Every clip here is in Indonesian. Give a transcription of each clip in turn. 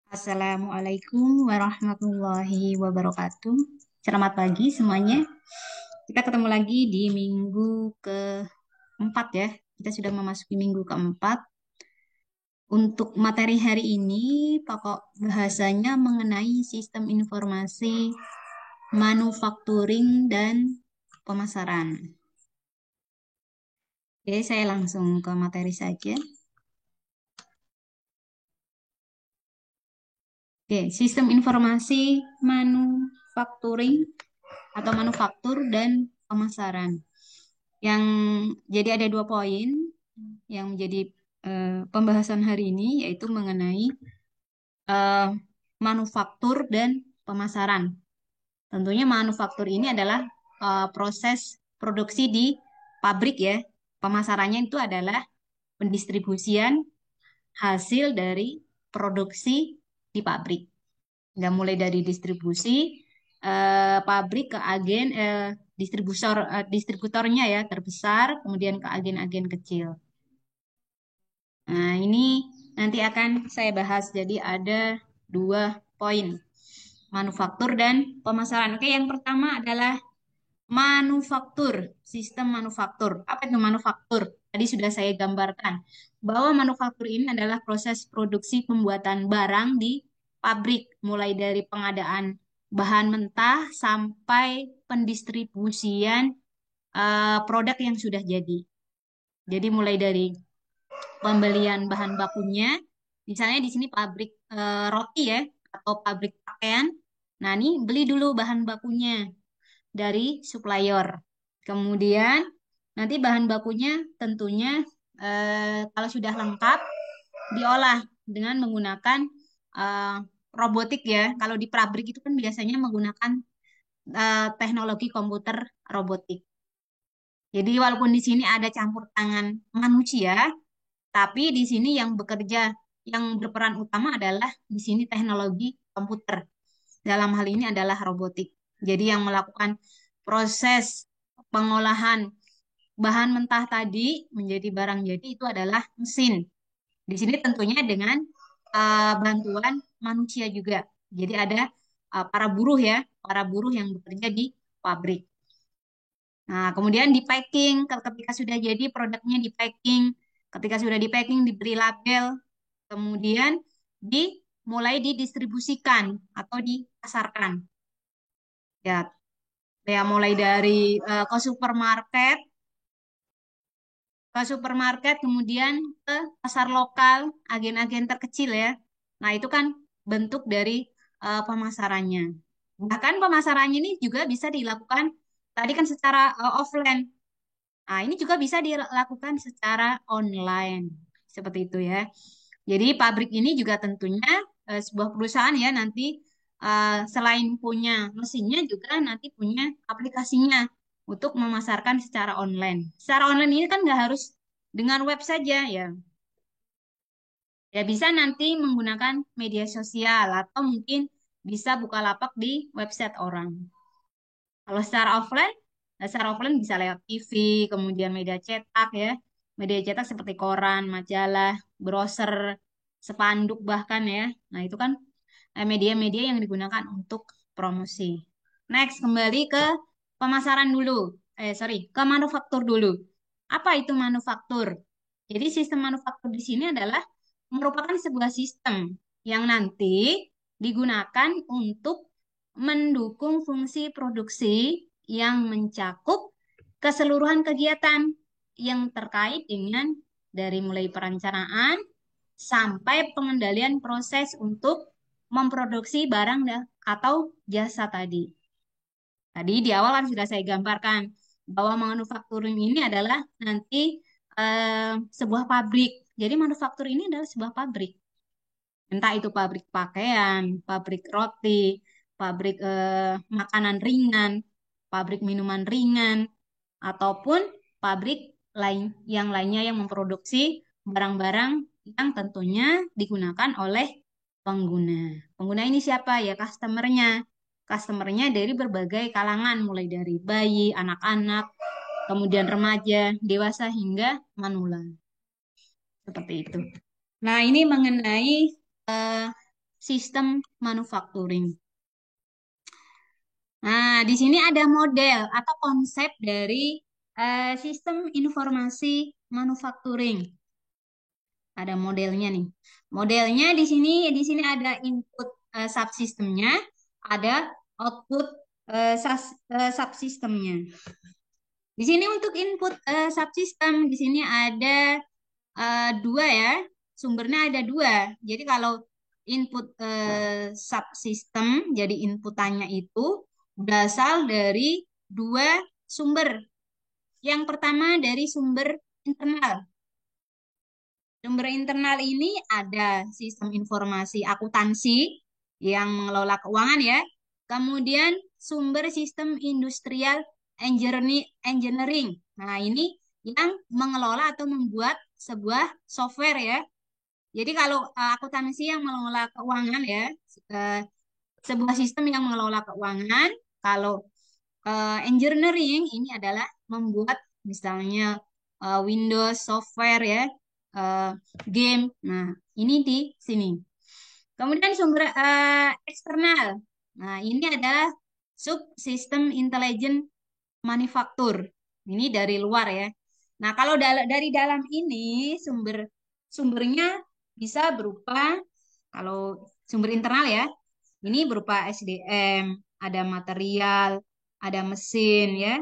Assalamualaikum warahmatullahi wabarakatuh. Selamat pagi semuanya. Kita ketemu lagi di minggu keempat ya. Kita sudah memasuki minggu keempat. Untuk materi hari ini, pokok bahasanya mengenai sistem informasi, manufacturing, dan pemasaran. Oke, saya langsung ke materi saja. Oke, sistem informasi, manufacturing, atau manufaktur dan pemasaran. Yang jadi ada dua poin yang menjadi pembahasan hari ini yaitu mengenai eh, manufaktur dan pemasaran. Tentunya manufaktur ini adalah proses produksi di pabrik ya. Pemasarannya itu adalah pendistribusian hasil dari produksi di pabrik. Nggak mulai dari distribusi pabrik ke agen distributornya ya terbesar, kemudian ke agen-agen kecil. Nah, ini nanti akan saya bahas. Jadi ada dua poin, manufaktur dan pemasaran. Oke, yang pertama adalah manufaktur, sistem manufaktur. Apa itu manufaktur? Tadi sudah saya gambarkan bahwa manufaktur ini adalah proses produksi pembuatan barang di pabrik, mulai dari pengadaan bahan mentah sampai pendistribusian produk yang sudah jadi. Jadi mulai dari pembelian bahan bakunya, misalnya di sini pabrik roti ya, atau pabrik pakaian. Nah, ini beli dulu bahan bakunya dari supplier. Kemudian nanti bahan bakunya tentunya kalau sudah lengkap diolah dengan menggunakan eh, robotik ya. Kalau di pabrik itu kan biasanya menggunakan teknologi komputer robotik. Jadi walaupun di sini ada campur tangan manusia, tapi di sini yang bekerja, yang berperan utama adalah di sini teknologi komputer. Dalam hal ini adalah robotik. Jadi yang melakukan proses pengolahan bahan mentah tadi menjadi barang jadi itu adalah mesin. Di sini tentunya dengan bantuan manusia juga. Jadi ada para buruh ya, para buruh yang bekerja di pabrik. Nah, kemudian di packing, ketika sudah jadi produknya di packing, ketika sudah di packing diberi label, kemudian dimulai didistribusikan atau dipasarkan. Ya, ya mulai dari ke supermarket, kemudian ke pasar lokal, agen-agen terkecil ya. Nah, itu kan bentuk dari pemasarannya. Bahkan pemasarannya ini juga bisa dilakukan tadi kan secara offline. Nah, ini juga bisa dilakukan secara online. Seperti itu ya. Jadi pabrik ini juga tentunya sebuah perusahaan ya nanti selain punya mesinnya juga nanti punya aplikasinya untuk memasarkan secara online. Secara online ini kan nggak harus dengan web saja ya. Ya bisa nanti menggunakan media sosial atau mungkin bisa buka lapak di website orang. Kalau secara offline bisa lewat TV, kemudian media cetak ya. Media cetak seperti koran, majalah, browser, spanduk bahkan ya. Nah, itu kan media-media yang digunakan untuk promosi. Next, kembali ke pemasaran dulu. Sorry, ke manufaktur dulu. Apa itu manufaktur? Jadi sistem manufaktur di sini adalah merupakan sebuah sistem yang nanti digunakan untuk mendukung fungsi produksi yang mencakup keseluruhan kegiatan yang terkait dengan dari mulai perencanaan sampai pengendalian proses untuk memproduksi barang atau jasa tadi. Tadi di awal kan sudah saya gambarkan bahwa manufacturing ini adalah nanti sebuah pabrik. Jadi manufaktur ini adalah sebuah pabrik. Entah itu pabrik pakaian, pabrik roti, pabrik makanan ringan, pabrik minuman ringan, ataupun pabrik lain yang lainnya yang memproduksi barang-barang yang tentunya digunakan oleh pengguna. Pengguna ini siapa ya? Customernya. Customernya dari berbagai kalangan, mulai dari bayi, anak-anak, kemudian remaja, dewasa hingga manula. Seperti itu. Nah, ini mengenai eh, sistem manufacturing. Nah, di sini ada model atau konsep dari sistem informasi manufacturing. Ada modelnya nih. Modelnya di sini ada input subsistemnya, ada output subsistemnya. Di sini untuk input subsistem di sini ada dua ya, sumbernya ada dua. Jadi kalau input subsystem, jadi inputannya itu berasal dari dua sumber. Yang pertama dari sumber internal. Sumber internal ini ada sistem informasi akuntansi yang mengelola keuangan ya. Kemudian sumber sistem industrial engineering. Nah, ini yang mengelola atau membuat sebuah software ya. Jadi kalau akuntansi yang mengelola keuangan ya, eh, sebuah sistem yang mengelola keuangan. Kalau engineering ini adalah membuat misalnya Windows software ya, eh, game. Nah, ini di sini. Kemudian sumber eksternal. Nah, ini adalah subsistem intelligent manufaktur. Ini dari luar ya. Nah, kalau dari dalam ini sumbernya bisa berupa kalau sumber internal ya, ini berupa SDM, ada material, ada mesin ya.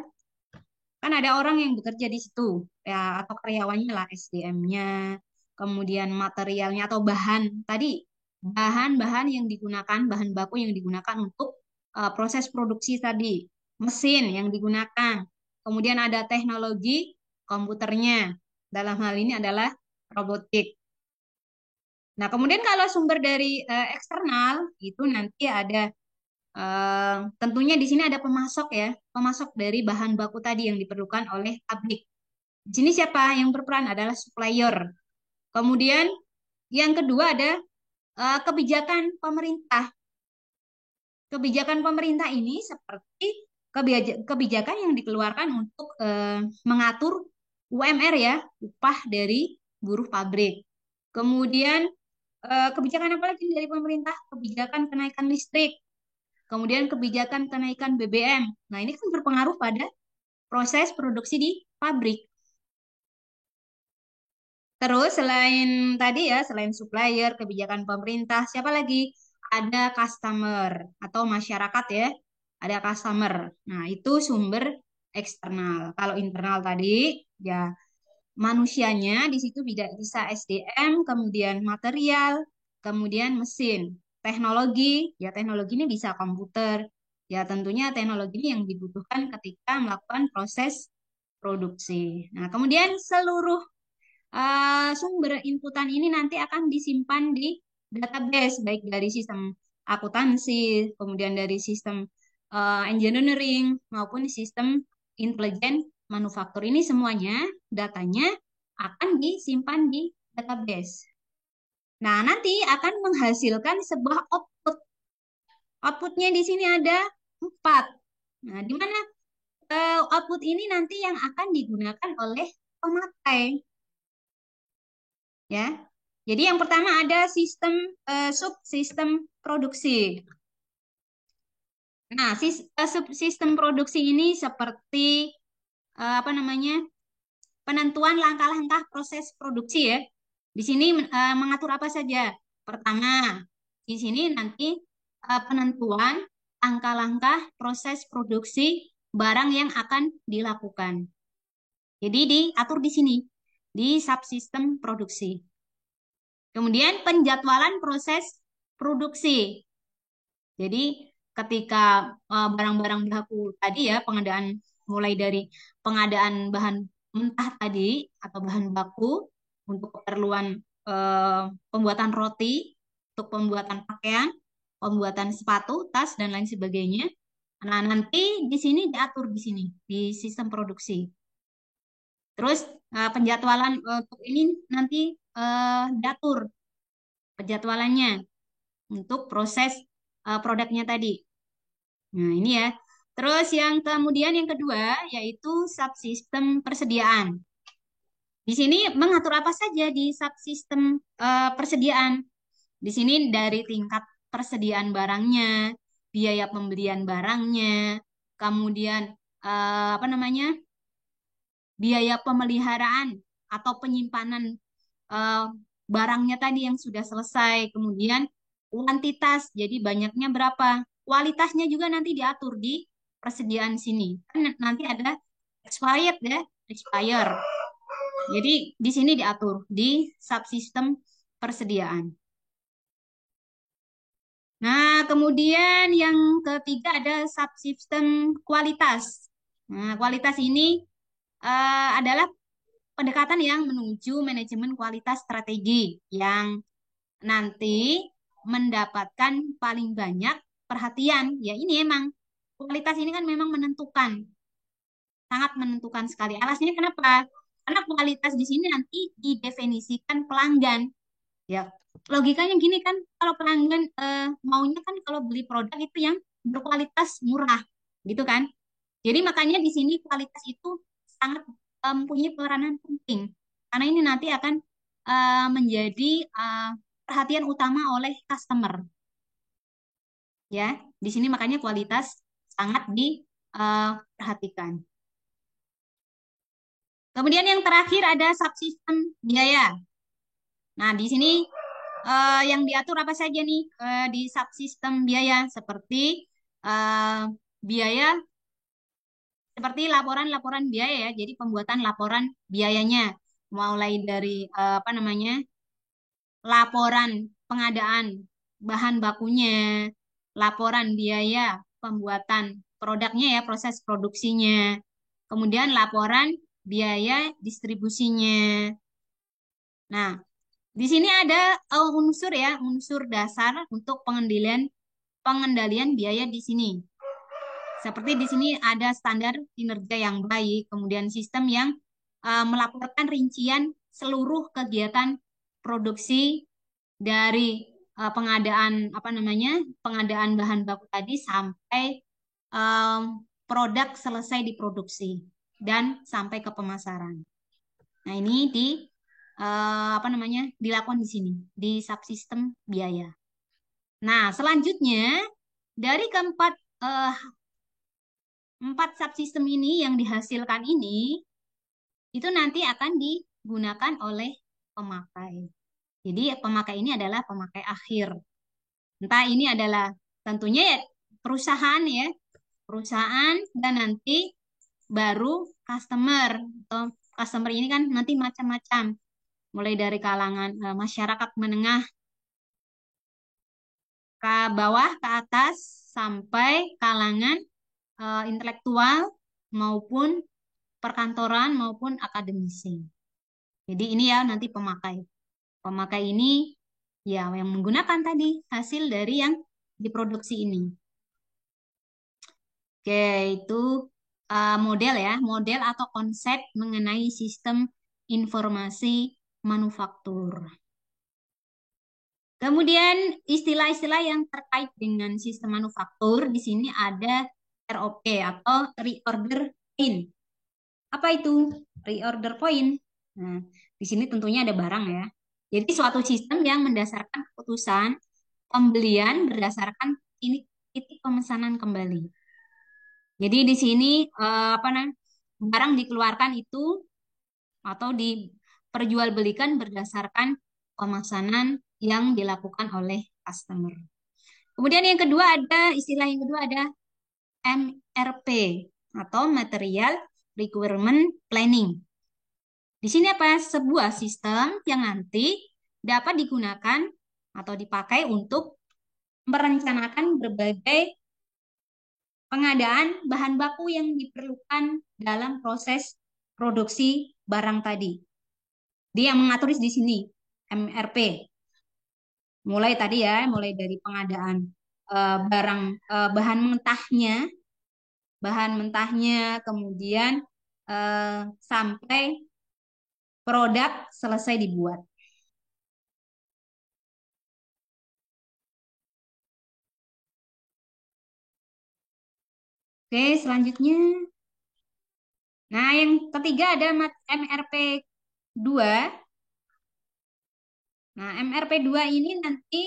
Kan ada orang yang bekerja di situ ya atau karyawannya lah SDM-nya, kemudian materialnya atau bahan tadi bahan-bahan yang digunakan, bahan baku yang digunakan untuk proses produksi tadi, mesin yang digunakan. Kemudian ada teknologi komputernya. Dalam hal ini adalah robotik. Nah, kemudian kalau sumber dari eksternal itu nanti ada tentunya di sini ada pemasok ya, pemasok dari bahan baku tadi yang diperlukan oleh pabrik. Di sini siapa yang berperan adalah supplier. Kemudian yang kedua ada kebijakan pemerintah. Kebijakan pemerintah ini seperti kebijakan yang dikeluarkan untuk mengatur UMR ya, upah dari buruh pabrik. Kemudian kebijakan apa lagi dari pemerintah? Kebijakan kenaikan listrik. Kemudian kebijakan kenaikan BBM. Nah, ini kan berpengaruh pada proses produksi di pabrik. Terus selain tadi ya, selain supplier, kebijakan pemerintah, siapa lagi? Ada customer atau masyarakat ya. Ada customer. Nah, itu sumber eksternal. Kalau internal tadi ya manusianya di situ bisa SDM, kemudian material, kemudian mesin. Teknologi, ya teknologi ini bisa komputer. Ya tentunya teknologi ini yang dibutuhkan ketika melakukan proses produksi. Nah, kemudian seluruh sumber inputan ini nanti akan disimpan di database, baik dari sistem akuntansi, kemudian dari sistem engineering, maupun sistem intelijen manufaktur. Ini semuanya datanya akan disimpan di database. Nah, nanti akan menghasilkan sebuah output. Outputnya di sini ada 4. Nah, di mana output ini nanti yang akan digunakan oleh pemakai. Ya. Jadi yang pertama ada sistem subsistem produksi. Nah, subsistem produksi ini seperti apa namanya? Penentuan langkah-langkah proses produksi ya. Di sini mengatur apa saja? Pertama, di sini nanti penentuan langkah-langkah proses produksi barang yang akan dilakukan. Jadi diatur di sini di subsistem produksi. Kemudian penjadwalan proses produksi. Jadi ketika barang-barang baku tadi ya pengadaan mulai dari pengadaan bahan mentah tadi atau bahan baku untuk keperluan eh, pembuatan roti, untuk pembuatan pakaian, pembuatan sepatu, tas dan lain sebagainya. Nah, nanti di sini diatur di sini di sistem produksi. Terus penjadwalan untuk ini nanti diatur penjadwalannya untuk proses produknya tadi. Nah, ini ya. Terus yang kemudian yang kedua yaitu subsistem persediaan. Di sini mengatur apa saja di subsistem persediaan. Di sini dari tingkat persediaan barangnya, biaya pembelian barangnya, kemudian apa namanya, biaya pemeliharaan atau penyimpanan eh, barangnya tadi yang sudah selesai, kemudian kuantitas, jadi banyaknya berapa, kualitasnya juga nanti diatur di persediaan sini. Kan nanti ada expired ya, expire. Jadi di sini diatur di subsistem persediaan. Nah, kemudian yang ketiga ada subsistem kualitas. Nah, kualitas ini adalah pendekatan yang menuju manajemen kualitas strategi yang nanti mendapatkan paling banyak perhatian. Ya ini emang kualitas ini kan memang menentukan, sangat menentukan sekali. Alasannya kenapa? Karena kualitas di sini nanti didefinisikan pelanggan. Ya, logikanya gini kan, kalau pelanggan maunya kan kalau beli produk itu yang berkualitas murah, gitu kan? Jadi makanya di sini kualitas itu sangat mempunyai peranan penting. Karena ini nanti akan menjadi perhatian utama oleh customer, ya. Di sini makanya kualitas sangat diperhatikan. Kemudian yang terakhir ada subsistem biaya. Nah, di sini yang diatur apa saja nih di subsistem biaya seperti eh, biaya seperti laporan-laporan biaya ya. Jadi pembuatan laporan biayanya mulai dari apa namanya? Laporan pengadaan bahan bakunya, laporan biaya pembuatan produknya ya, proses produksinya. Kemudian laporan biaya distribusinya. Nah, di sini ada unsur ya, unsur dasar untuk pengendalian biaya di sini. Seperti di sini ada standar kinerja yang baik, kemudian sistem yang melaporkan rincian seluruh kegiatan produksi dari pengadaan apa namanya, pengadaan bahan baku tadi sampai em, produk selesai diproduksi dan sampai ke pemasaran. Nah, ini apa namanya, dilakukan di sini di subsistem biaya. Nah, selanjutnya dari keempat eh, empat subsistem ini yang dihasilkan ini itu nanti akan digunakan oleh pemakai. Jadi pemakai ini adalah pemakai akhir. Entah ini adalah tentunya ya perusahaan ya, perusahaan dan nanti baru customer. Atau customer ini kan nanti macam-macam. Mulai dari kalangan masyarakat menengah ke bawah ke atas sampai kalangan intelektual maupun perkantoran maupun akademisi. Jadi ini ya nanti pemakai. Pemakai ini ya yang menggunakan tadi hasil dari yang diproduksi ini. Oke, itu model ya, model atau konsep mengenai sistem informasi manufaktur. Kemudian istilah-istilah yang terkait dengan sistem manufaktur di sini ada ROP atau reorder point. Apa itu reorder point? Nah, di sini tentunya ada barang ya. Jadi suatu sistem yang mendasarkan keputusan pembelian berdasarkan ini titik pemesanan kembali. Jadi di sini apa namanya, barang dikeluarkan itu atau diperjualbelikan berdasarkan pemesanan yang dilakukan oleh customer. Kemudian yang kedua ada istilah yang kedua ada MRP atau Material Requirement Planning. Di sini apa? Sebuah sistem yang nanti dapat digunakan atau dipakai untuk merencanakan berbagai pengadaan bahan baku yang diperlukan dalam proses produksi barang tadi. Dia yang mengatur di sini, MRP. Mulai tadi ya, mulai dari pengadaan barang bahan mentahnya, kemudian sampai produk selesai dibuat. Oke, selanjutnya. Nah, yang ketiga ada MRP 2. Nah, MRP 2 ini nanti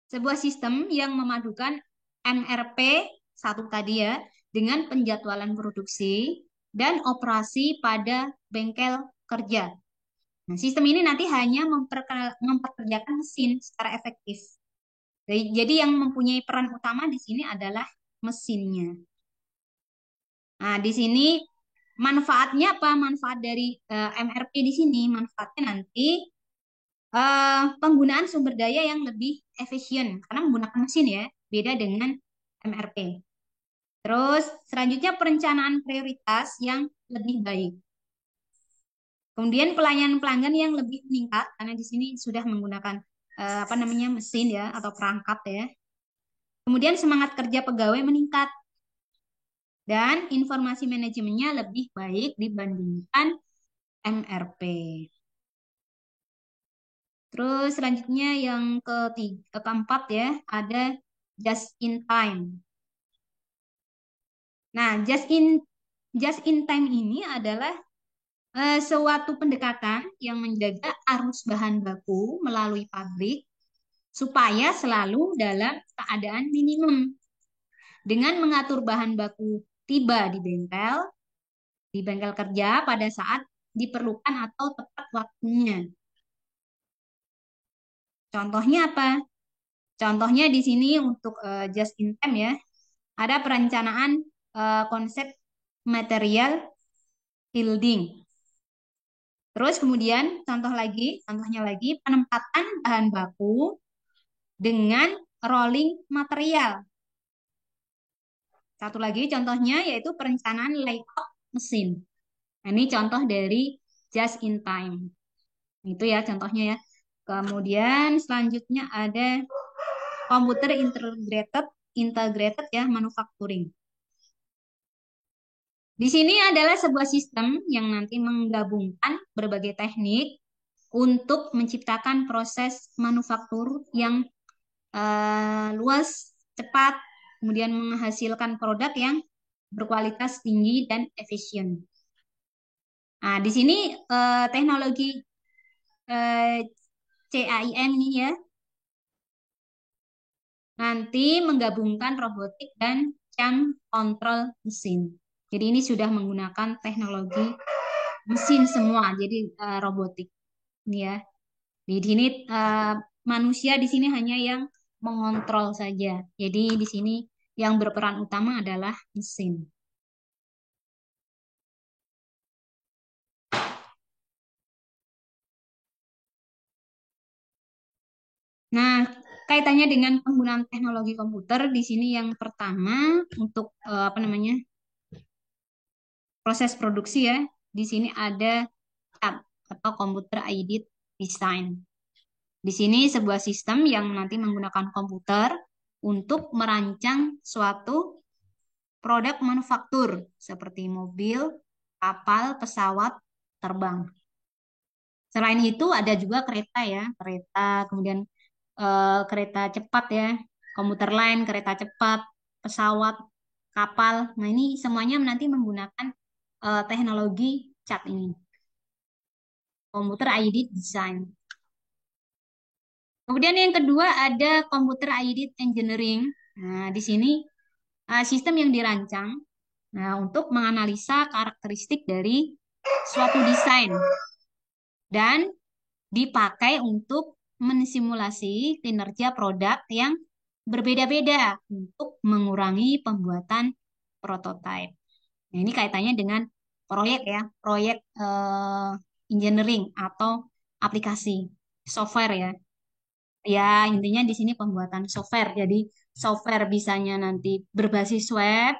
Sebuah sistem yang memadukan MRP satu tadi ya dengan penjadwalan produksi dan operasi pada bengkel kerja. Nah, sistem ini nanti hanya memperkerjakan mesin secara efektif. Jadi yang mempunyai peran utama di sini adalah mesinnya. Nah, di sini manfaatnya apa? Manfaat dari MRP di sini, manfaatnya nanti penggunaan sumber daya yang lebih efisien karena menggunakan mesin ya, beda dengan MRP. Terus selanjutnya perencanaan prioritas yang lebih baik. Kemudian pelayanan pelanggan yang lebih meningkat karena di sini sudah menggunakan apa namanya mesin ya atau perangkat ya. Kemudian semangat kerja pegawai meningkat dan informasi manajemennya lebih baik dibandingkan MRP. Terus selanjutnya yang keempat ya, ada just in time. Nah, just in time ini adalah suatu pendekatan yang menjaga arus bahan baku melalui pabrik supaya selalu dalam keadaan minimum. Dengan mengatur bahan baku tiba di bengkel kerja pada saat diperlukan atau tepat waktunya. Contohnya apa? Contohnya di sini untuk just in time ya, ada perencanaan konsep material building. Terus kemudian contohnya lagi penempatan bahan baku dengan rolling material. Satu lagi contohnya yaitu perencanaan layout mesin. Nah, ini contoh dari just in time. Itu ya contohnya ya. Kemudian selanjutnya ada komputer integrated ya manufacturing. Di sini adalah sebuah sistem yang nanti menggabungkan berbagai teknik untuk menciptakan proses manufaktur yang luas, cepat, kemudian menghasilkan produk yang berkualitas tinggi dan efisien. Nah, di sini teknologi eh, CAIM ini ya nanti menggabungkan robotik dan jam kontrol mesin. Jadi ini sudah menggunakan teknologi mesin semua, jadi robotik ini ya. Di sini manusia di sini hanya yang mengontrol saja. Jadi di sini yang berperan utama adalah mesin. Nah, kaitannya dengan penggunaan teknologi komputer di sini yang pertama untuk apa namanya proses produksi ya. Di sini ada CAD atau Computer Aided Design. Di sini sebuah sistem yang nanti menggunakan komputer untuk merancang suatu produk manufaktur seperti mobil, kapal, pesawat, terbang. Selain itu ada juga kereta ya, kereta, kemudian kereta cepat ya, komuter lain, kereta cepat, pesawat, kapal. Nah ini semuanya nanti menggunakan teknologi CAD ini, Computer Aided Design. Kemudian yang kedua ada Computer Aided Engineering. Nah di sini sistem yang dirancang untuk menganalisa karakteristik dari suatu desain dan dipakai untuk mensimulasi kinerja produk yang berbeda-beda untuk mengurangi pembuatan prototipe. Nah, ini kaitannya dengan proyek ya, proyek engineering atau aplikasi software ya. Ya, intinya di sini pembuatan software. Jadi, software bisanya nanti berbasis web,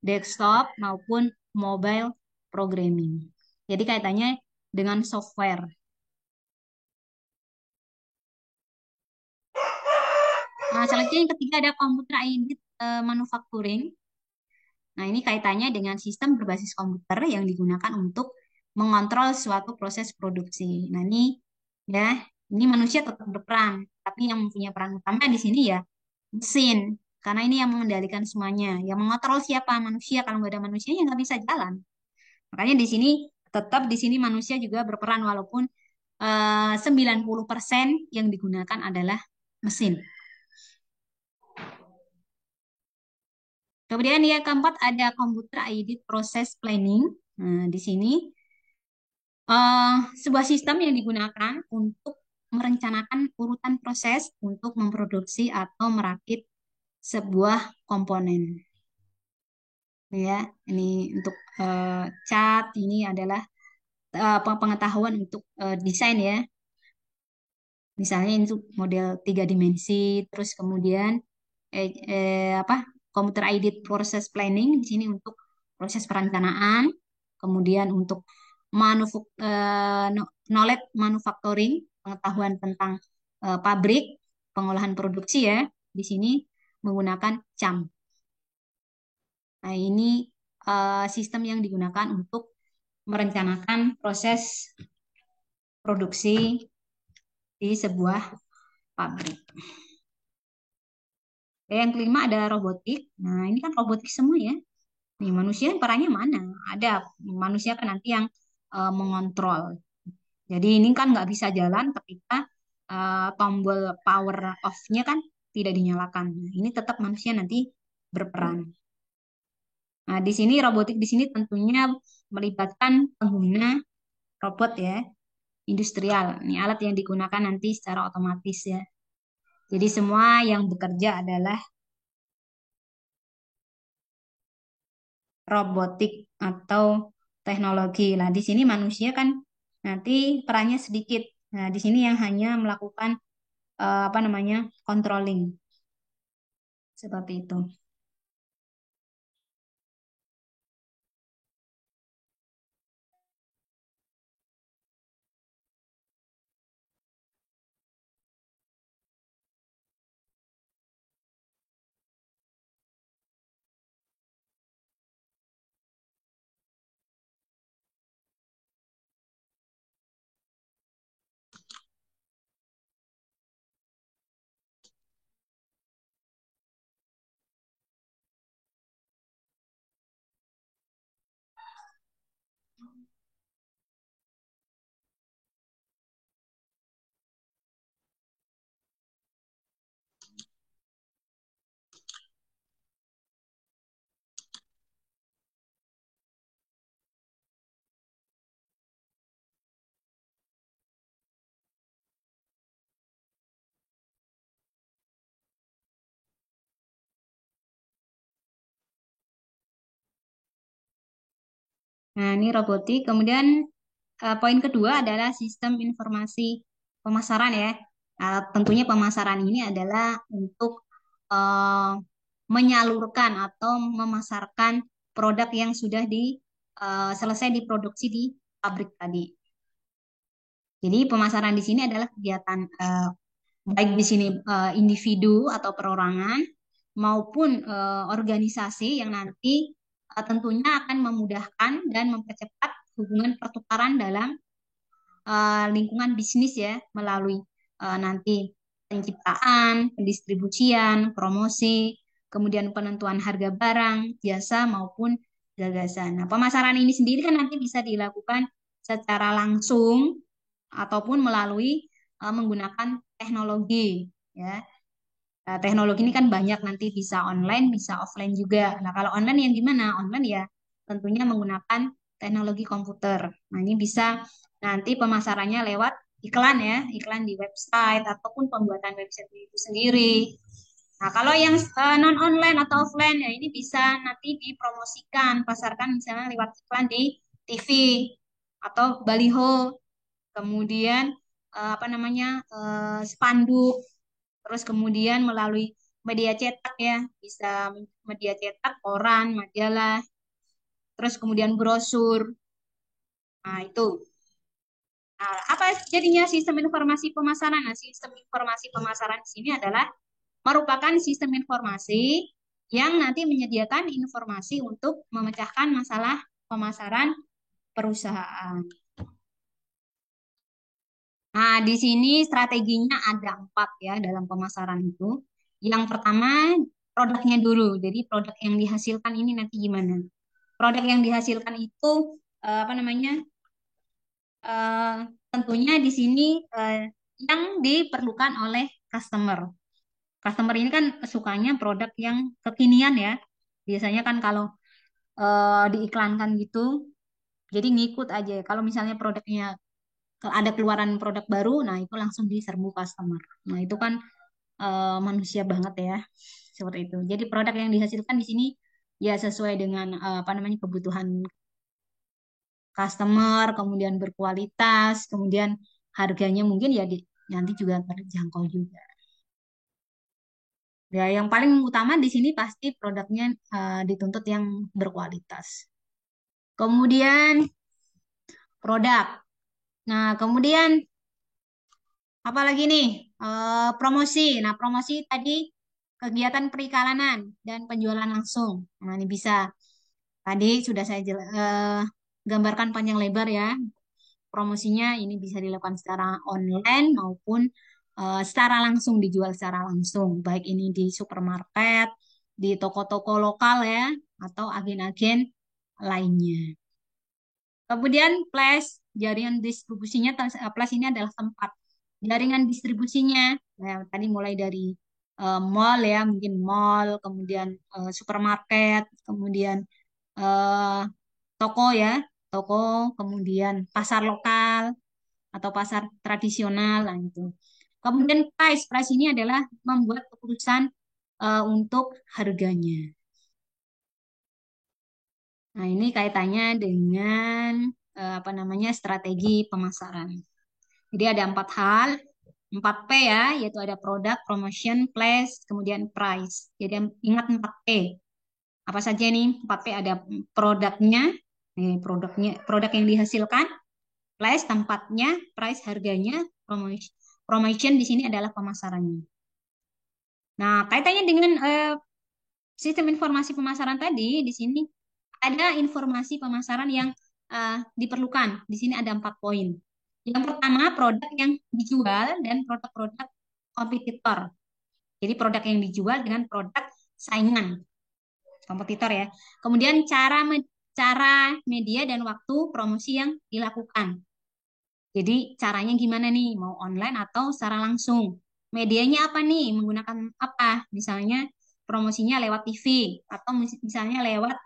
desktop, maupun mobile programming. Jadi, kaitannya dengan software. Nah, selanjutnya yang ketiga ada computer aided manufacturing. Nah, ini kaitannya dengan sistem berbasis komputer yang digunakan untuk mengontrol suatu proses produksi. Nah, ya, ini manusia tetap berperan, tapi yang mempunyai peran utama di sini ya mesin, karena ini yang mengendalikan semuanya. Yang mengontrol siapa? Manusia. Kalau nggak ada manusia ya nggak bisa jalan. Makanya di sini tetap di sini manusia juga berperan walaupun 90% yang digunakan adalah mesin. Kemudian yang keempat ada computer aided process planning. Nah, di sini sebuah sistem yang digunakan untuk merencanakan urutan proses untuk memproduksi atau merakit sebuah komponen. Ya, ini untuk cat ini adalah pengetahuan untuk desain ya. Misalnya untuk model 3 dimensi, terus kemudian apa computer aided process planning di sini untuk proses perencanaan, kemudian untuk knowledge manufacturing, pengetahuan tentang pabrik, pengolahan produksi ya. Di sini menggunakan CAM. Nah, ini sistem yang digunakan untuk merencanakan proses produksi di sebuah pabrik. Yang kelima ada robotik. Nah, ini kan robotik semua ya. Nih, manusia perannya mana? Ada manusia kan nanti yang mengontrol. Jadi ini kan nggak bisa jalan ketika tombol power off-nya kan tidak dinyalakan. Nah, ini tetap manusia nanti berperan. Nah, di sini robotik di sini tentunya melibatkan pengguna robot ya, industrial. Ini alat yang digunakan nanti secara otomatis ya. Jadi semua yang bekerja adalah robotik atau teknologi. Nah, di sini manusia kan nanti perannya sedikit. Nah, di sini yang hanya melakukan apa namanya controlling seperti itu. Nah, ini robotik. Kemudian poin kedua adalah sistem informasi pemasaran ya. Tentunya pemasaran ini adalah untuk eh, menyalurkan atau memasarkan produk yang sudah selesai diproduksi di pabrik tadi. Jadi pemasaran di sini adalah kegiatan baik di sini individu atau perorangan maupun organisasi yang nanti tentunya akan memudahkan dan mempercepat hubungan pertukaran dalam lingkungan bisnis ya melalui nanti penciptaan, pendistribusian, promosi, kemudian penentuan harga barang, jasa maupun gagasan. Nah, pemasaran ini sendiri kan nanti bisa dilakukan secara langsung ataupun melalui menggunakan teknologi ya. Teknologi ini kan banyak nanti bisa online, bisa offline juga. Nah, kalau online yang gimana? Online ya tentunya menggunakan teknologi komputer. Nah, ini bisa nanti pemasarannya lewat iklan ya, iklan di website ataupun pembuatan website itu sendiri. Nah, kalau yang non online atau offline ya ini bisa nanti dipromosikan, pasarkan misalnya lewat iklan di TV atau baliho, kemudian apa namanya spanduk, terus kemudian melalui media cetak ya, bisa media cetak, koran, majalah, terus kemudian brosur. Nah, itu. Nah, apa jadinya sistem informasi pemasaran? Nah, sistem informasi pemasaran di sini adalah merupakan sistem informasi yang nanti menyediakan informasi untuk memecahkan masalah pemasaran perusahaan. Nah, di sini strateginya ada 4 ya dalam pemasaran itu. Yang pertama, produknya dulu. Jadi produk yang dihasilkan ini nanti gimana? Produk yang dihasilkan itu apa namanya? eh, tentunya di sini yang diperlukan oleh customer. Customer ini kan sukanya produk yang kekinian ya. Biasanya kan kalau diiklankan gitu, jadi ngikut aja. Kalau misalnya produknya kalau ada keluaran produk baru, nah itu langsung diserbu customer. Nah itu kan manusia banget ya, seperti itu. Jadi produk yang dihasilkan di sini ya sesuai dengan apa namanya kebutuhan customer, kemudian berkualitas, kemudian harganya mungkin ya nanti juga terjangkau juga. Ya, yang paling utama di sini pasti produknya dituntut yang berkualitas. Kemudian produk. Nah, kemudian apalagi nih? Promosi. Nah, promosi tadi kegiatan periklanan dan penjualan langsung. Nah, ini bisa. Tadi sudah saya gambarkan panjang lebar ya. Promosinya ini bisa dilakukan secara online maupun secara langsung dijual secara langsung, baik ini di supermarket, di toko-toko lokal ya, atau agen-agen lainnya. Kemudian Flash, jaringan distribusinya, Flash ini adalah tempat jaringan distribusinya. Nah, tadi mulai dari mall ya, mungkin mall, kemudian supermarket, kemudian eh, toko ya, toko, kemudian pasar lokal atau pasar tradisional, nah itu. Kemudian price ini adalah membuat keputusan untuk harganya. Nah, ini kaitannya dengan apa namanya strategi pemasaran. Jadi ada 4 hal, 4P ya, yaitu ada produk, promotion, place, kemudian price. Jadi ingat 4P. Apa saja nih? 4P ada produknya, produk yang dihasilkan, place tempatnya, price harganya, promotion, promotion di sini adalah pemasarannya. Nah, kaitannya dengan sistem informasi pemasaran tadi, di sini ada informasi pemasaran yang diperlukan. Di sini ada 4 poin. Yang pertama, produk yang dijual dan produk-produk kompetitor. Jadi produk yang dijual dengan produk saingan kompetitor ya. Kemudian cara media dan waktu promosi yang dilakukan. Jadi caranya gimana nih? Mau online atau secara langsung? Medianya apa nih? Menggunakan apa? Misalnya promosinya lewat TV atau misalnya lewat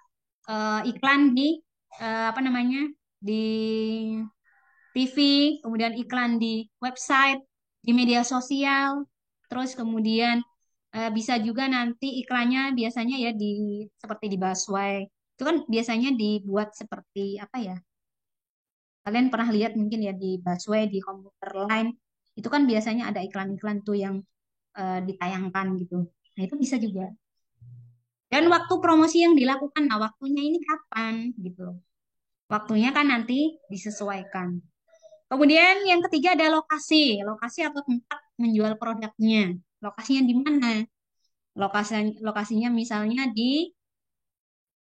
iklan di apa namanya? Di TV, kemudian iklan di website, di media sosial, terus kemudian bisa juga nanti iklannya biasanya ya di seperti di Busway. Itu kan biasanya dibuat seperti apa ya? Kalian pernah lihat mungkin ya di Busway, di komuter lain, itu kan biasanya ada iklan-iklan tuh yang ditayangkan gitu. Nah, itu bisa juga. Dan waktu promosi yang dilakukan, nah waktunya ini kapan gitu. Waktunya kan nanti disesuaikan. Kemudian yang ketiga ada lokasi. Lokasi atau tempat menjual produknya. Lokasinya di mana? Lokasinya misalnya di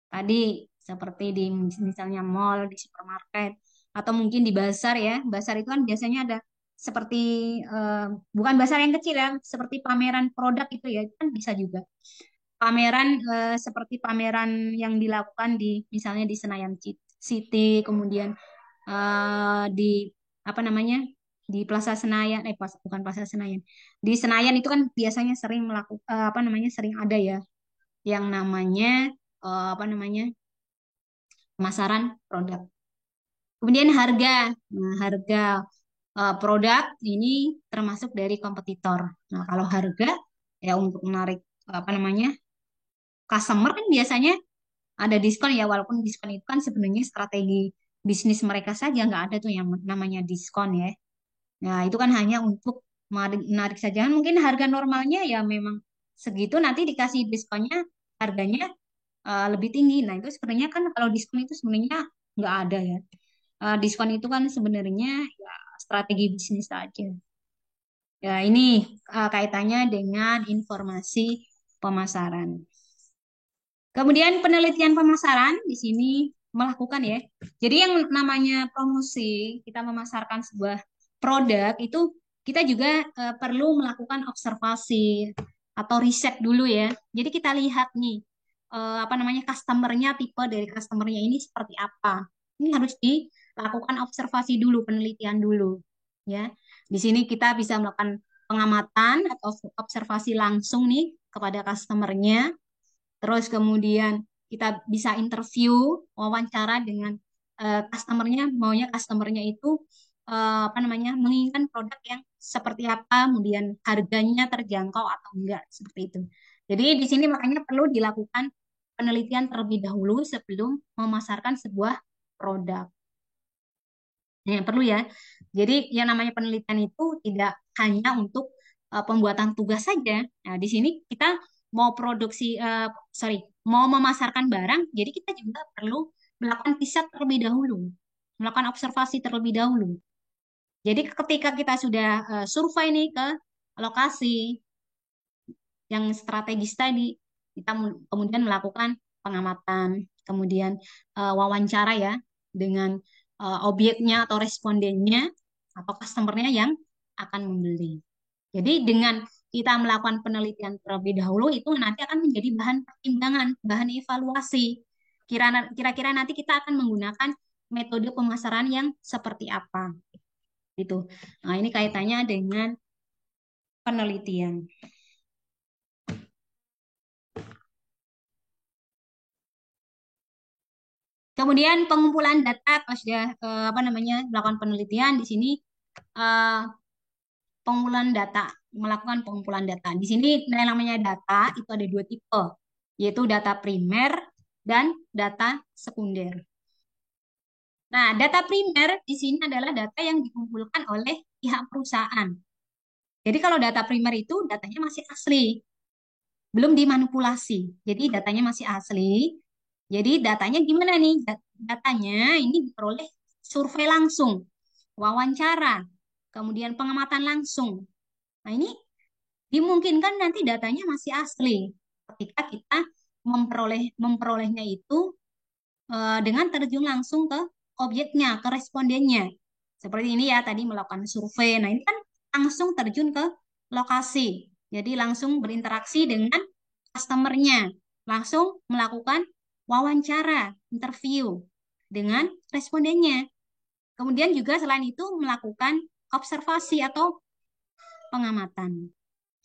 tadi seperti di misalnya mall, di supermarket, atau mungkin di pasar ya. Pasar itu kan biasanya ada seperti eh, bukan pasar yang kecil ya, seperti pameran produk itu ya, itu kan bisa juga. Pameran seperti pameran yang dilakukan di misalnya di Senayan City, kemudian di apa namanya? Di Plaza Senayan, bukan Plaza Senayan. Di Senayan itu kan biasanya sering melakukan apa namanya? Sering ada ya yang namanya apa namanya? Pemasaran produk. Kemudian harga. Nah, harga produk ini termasuk dari kompetitor. Nah, kalau harga ya untuk menarik apa namanya? Customer kan biasanya ada diskon ya, walaupun diskon itu kan sebenarnya strategi bisnis mereka saja, nggak ada tuh yang namanya diskon ya. Nah, itu kan hanya untuk menarik saja. Mungkin harga normalnya ya memang segitu, nanti dikasih diskonnya harganya lebih tinggi. Nah, itu sebenarnya kan kalau diskon itu sebenarnya nggak ada ya. Diskon itu kan sebenarnya ya strategi bisnis saja. Ya, ini kaitannya dengan informasi pemasaran. Kemudian penelitian pemasaran di sini melakukan ya. Jadi yang namanya promosi, kita memasarkan sebuah produk itu kita juga perlu melakukan observasi atau riset dulu ya. Jadi kita lihat nih apa namanya customernya, tipe dari customernya ini seperti apa. Ini harus dilakukan observasi dulu, penelitian dulu ya. Di sini kita bisa melakukan pengamatan atau observasi langsung nih kepada customernya. Terus kemudian kita bisa interview, wawancara dengan customernya, maunya customernya itu apa namanya, menginginkan produk yang seperti apa, kemudian harganya terjangkau atau enggak, seperti itu. Jadi di sini makanya perlu dilakukan penelitian terlebih dahulu sebelum memasarkan sebuah produk. Ya, perlu ya. Jadi yang namanya penelitian itu tidak hanya untuk pembuatan tugas saja. Nah, di sini kita mau produksi, sorry, mau memasarkan barang, jadi kita juga perlu melakukan riset terlebih dahulu, melakukan observasi terlebih dahulu. Jadi ketika kita sudah survei nih ke lokasi yang strategis tadi, kita kemudian melakukan pengamatan, kemudian wawancara ya dengan objeknya atau respondennya atau customernya yang akan membeli. Jadi dengan kita melakukan penelitian terlebih dahulu itu nanti akan menjadi bahan pertimbangan, bahan evaluasi. Kira-kira nanti kita akan menggunakan metode pemasaran yang seperti apa gitu. Nah, ini kaitannya dengan penelitian. Kemudian pengumpulan data kalau sudah apa namanya melakukan penelitian di sini eh, pengumpulan data, melakukan pengumpulan data. Di sini yang namanya data itu ada dua tipe, yaitu data primer dan data sekunder. Nah, data primer di sini adalah data yang dikumpulkan oleh pihak perusahaan. Jadi kalau data primer itu datanya masih asli, belum dimanipulasi. Jadi datanya masih asli. Jadi datanya gimana nih? Datanya ini diperoleh survei langsung, wawancara, kemudian pengamatan langsung. Nah, ini dimungkinkan nanti datanya masih asli ketika kita memperolehnya itu dengan terjun langsung ke objeknya, ke respondennya. Seperti ini ya, tadi melakukan survei. Nah, ini kan langsung terjun ke lokasi. Jadi langsung berinteraksi dengan customernya, langsung melakukan wawancara, interview dengan respondennya. Kemudian juga selain itu melakukan observasi atau pengamatan.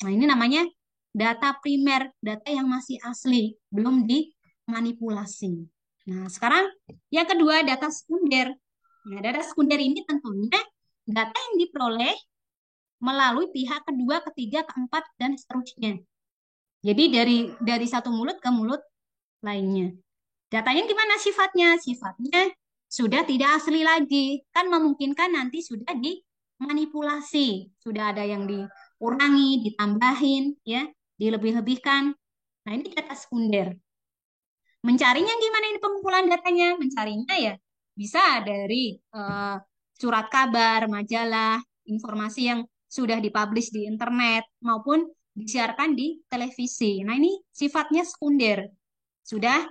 Nah, ini namanya data primer, data yang masih asli, belum dimanipulasi. Nah, sekarang yang kedua data sekunder. Nah, data sekunder ini tentunya data yang diperoleh melalui pihak kedua, ketiga, keempat, dan seterusnya. Jadi dari satu mulut ke mulut lainnya. Datanya gimana sifatnya? Sifatnya sudah tidak asli lagi. Kan memungkinkan nanti sudah dimanipulasi. Sudah ada yang dikurangi, ditambahin, ya, dilebih-lebihkan. Nah, ini data sekunder. Mencarinya gimana ini pengumpulan datanya? Mencarinya ya bisa dari surat kabar, majalah, informasi yang sudah dipublish di internet maupun disiarkan di televisi. Nah, ini sifatnya sekunder. Sudah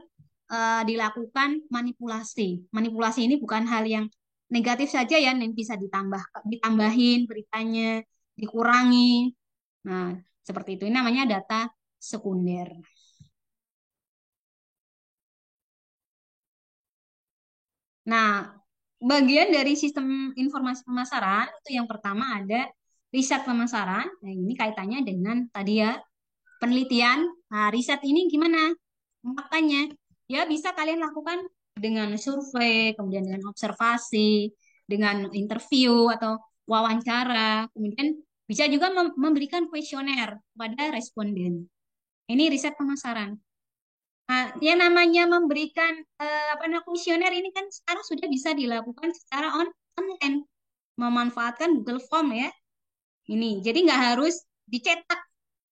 dilakukan manipulasi. Manipulasi ini bukan hal yang negatif saja ya, yang bisa ditambahin beritanya, dikurangi. Nah, seperti itu. Ini namanya data sekunder. Nah, bagian dari sistem informasi pemasaran itu yang pertama ada riset pemasaran. Nah, ini kaitannya dengan tadi ya penelitian. Nah, riset ini gimana? Makanya ya bisa kalian lakukan dengan survei, kemudian dengan observasi, dengan interview atau wawancara, kemudian bisa juga memberikan kuesioner kepada responden. Ini riset pemasaran. Nah, yang namanya memberikan apa namanya kuesioner ini kan sekarang sudah bisa dilakukan secara online, memanfaatkan Google Form ya. Ini jadi nggak harus dicetak.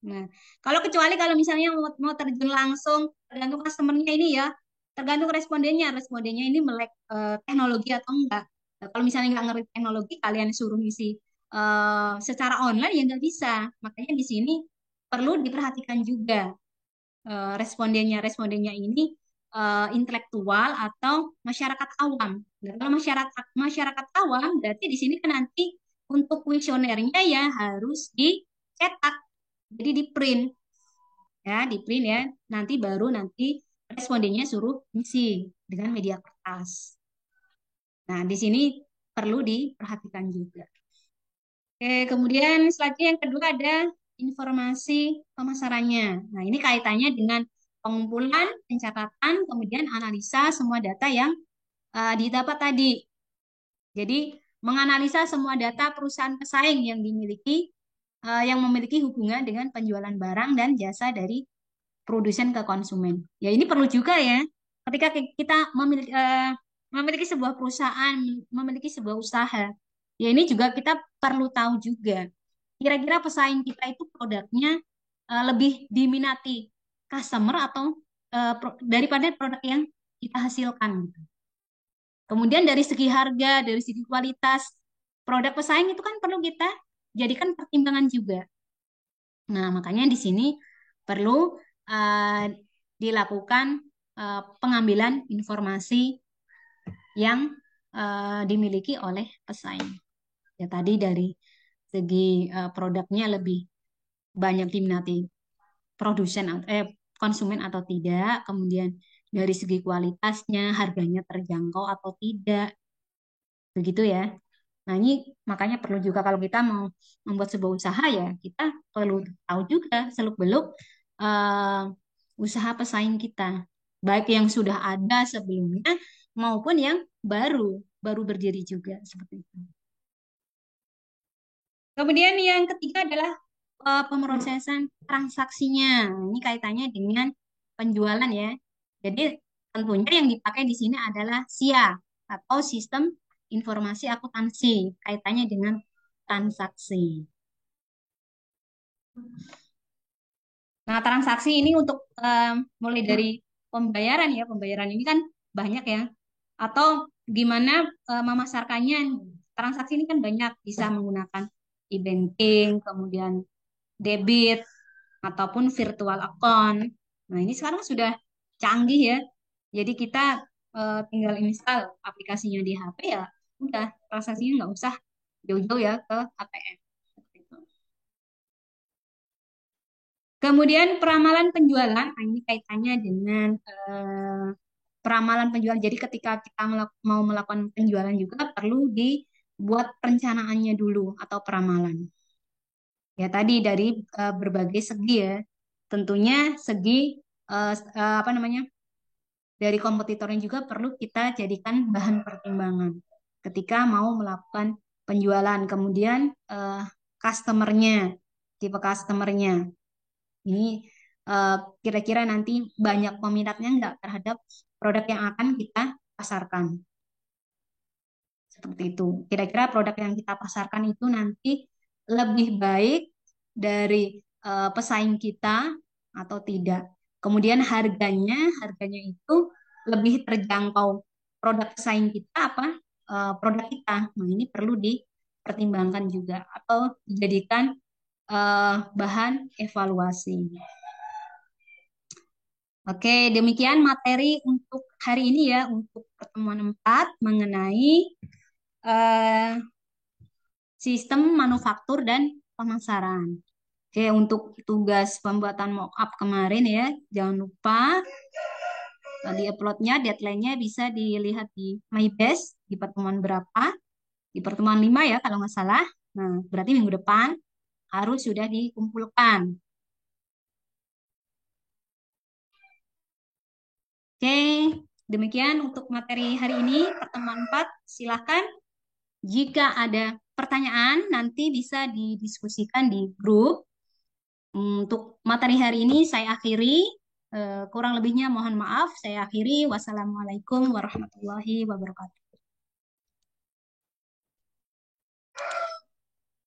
Nah, kecuali kalau misalnya mau terjun langsung, tergantung customernya ini ya, tergantung respondennya. Respondennya ini melek teknologi atau enggak. Nah, kalau misalnya nggak ngerti teknologi, kalian suruh ngisi secara online ya nggak bisa. Makanya di sini perlu diperhatikan juga respondennya ini intelektual atau masyarakat awam. Nah, kalau masyarakat awam berarti di sini kan nanti untuk kuesionernya ya harus dicetak, jadi di print ya, di print ya. Nanti respondennya suruh ngisi dengan media kertas. Nah, di sini perlu diperhatikan juga. Oke, kemudian selanjutnya yang kedua ada informasi pemasarannya. Nah, ini kaitannya dengan pengumpulan, pencatatan, kemudian analisa semua data yang didapat tadi. Jadi menganalisa semua data perusahaan pesaing yang yang memiliki hubungan dengan penjualan barang dan jasa dari produsen ke konsumen. Ya ini perlu juga ya. Ketika kita memiliki sebuah perusahaan, memiliki sebuah usaha, ya ini juga kita perlu tahu juga. Kira-kira pesaing kita itu produknya lebih diminati customer atau daripada produk yang kita hasilkan, gitu. Kemudian dari segi harga, dari segi kualitas, produk pesaing itu kan perlu kita jadikan pertimbangan juga. Nah, makanya di sini perlu uh, dilakukan pengambilan informasi yang dimiliki oleh pesaing. Ya tadi dari segi produknya lebih banyak diminati konsumen atau tidak, kemudian dari segi kualitasnya, harganya terjangkau atau tidak, begitu ya. Nah, ini makanya perlu juga kalau kita mau membuat sebuah usaha ya, kita perlu tahu juga seluk-beluk eh, usaha pesaing kita, baik yang sudah ada sebelumnya maupun yang baru berdiri juga seperti itu. Kemudian yang ketiga adalah pemrosesan transaksinya. Ini kaitannya dengan penjualan ya. Jadi tentunya yang dipakai di sini adalah SIA atau Sistem Informasi Akuntansi, kaitannya dengan transaksi. Nah, transaksi ini untuk mulai dari pembayaran ya, pembayaran ini kan banyak ya. Atau gimana memasarkannya? Transaksi ini kan banyak, bisa menggunakan e-banking, kemudian debit, ataupun virtual account. Nah, ini sekarang sudah canggih ya. Jadi kita tinggal install aplikasinya di HP ya, udah transaksinya nggak usah jauh-jauh ya ke ATM. Kemudian peramalan penjualan, nah ini kaitannya dengan peramalan penjualan. Jadi ketika kita mau melakukan penjualan juga perlu dibuat perencanaannya dulu atau peramalan. Ya tadi dari berbagai segi ya. Tentunya segi apa namanya? Dari kompetitornya juga perlu kita jadikan bahan pertimbangan ketika mau melakukan penjualan. Kemudian customernya, tipe customernya. Ini eh, kira-kira nanti banyak peminatnya nggak terhadap produk yang akan kita pasarkan. Seperti itu. Kira-kira produk yang kita pasarkan itu nanti lebih baik dari pesaing kita atau tidak. Kemudian harganya itu lebih terjangkau produk pesaing kita apa produk kita. Nah, ini perlu dipertimbangkan juga atau dijadikan bahan evaluasi. Oke, demikian materi untuk hari ini ya, untuk pertemuan 4 mengenai eh, sistem manufaktur dan pemasaran. Oke, untuk tugas pembuatan mockup kemarin ya, jangan lupa di uploadnya, deadline-nya bisa dilihat di MyBest di pertemuan berapa? Di pertemuan 5 ya kalau nggak salah. Nah, berarti minggu depan harus sudah dikumpulkan. Oke, demikian untuk materi hari ini, pertemuan 4. Silahkan jika ada pertanyaan, nanti bisa didiskusikan di grup. Untuk materi hari ini saya akhiri. Kurang lebihnya mohon maaf. Saya akhiri. Wassalamualaikum warahmatullahi wabarakatuh.